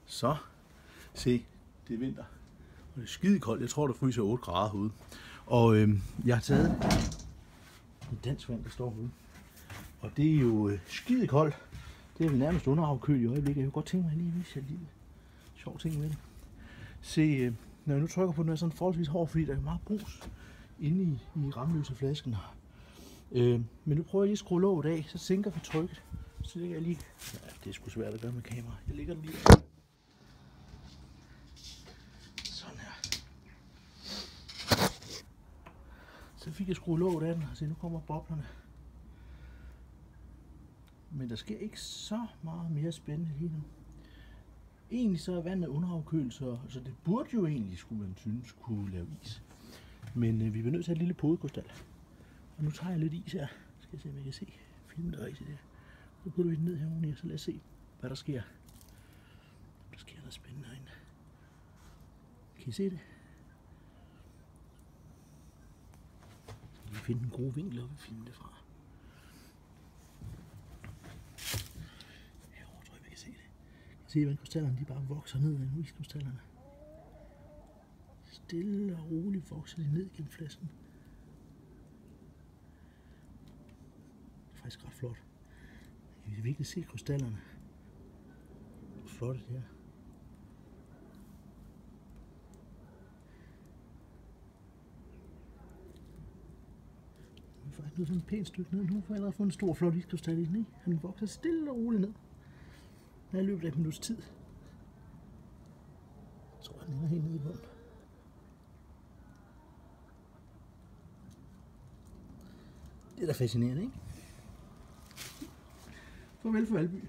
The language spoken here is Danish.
Så, se, det er vinter. Og det er skide koldt. Jeg tror, der fryser 8 grader herude. Og jeg har taget en dansk vand, der står herude. Og det er jo skide koldt. Det er nærmest underafkølet i øjeblikket. Jeg kunne godt tænke mig lige at vise jer en lille sjov ting med det. Se, når jeg nu trykker på den, er sådan forholdsvis hård, fordi der er meget brus inde i ramløse flasken. Men nu prøver jeg lige at skrue låget af, så sænker vi trykket. Så lægger jeg lige... Ja, det er sgu svært at gøre med kamera. Jeg lægger den lige... Sådan her. Så fik jeg skruet låget af den, og se, nu kommer boblerne. Men der sker ikke så meget mere spændende lige nu. Egentlig så er vandet underafkølet, så det burde jo egentlig, skulle man synes, kunne lave is. Men vi bliver nødt til at have et lille podekrystal. Og nu tager jeg lidt is her. Skal jeg se, om jeg kan se filmen der rigtigt der. Så putter vi den ned her oveni, så lad os se, hvad der sker. Der sker noget spændende herinde. Kan I se det? Så vi finder en god vinkel, og vi finder det fra. Herovre tror jeg, vi kan se det. Kan I se, hvordan krystallerne de bare vokser ned af iskrystallerne. Stille og roligt vokser de ned gennem flasken. Det er faktisk ret flot. Jeg kan virkelig se krystallerne. Hvor flotte det er. Nu får jeg sådan et pænt stykke ned. Nu får jeg allerede fået en stor flot iskrystal i den, ikke? Den vokser stille og roligt ned. Der er løbet af et minuts tid. Jeg tror, den ender helt nede i bunden. Det er da fascinerende, ikke? Farvel for Valby.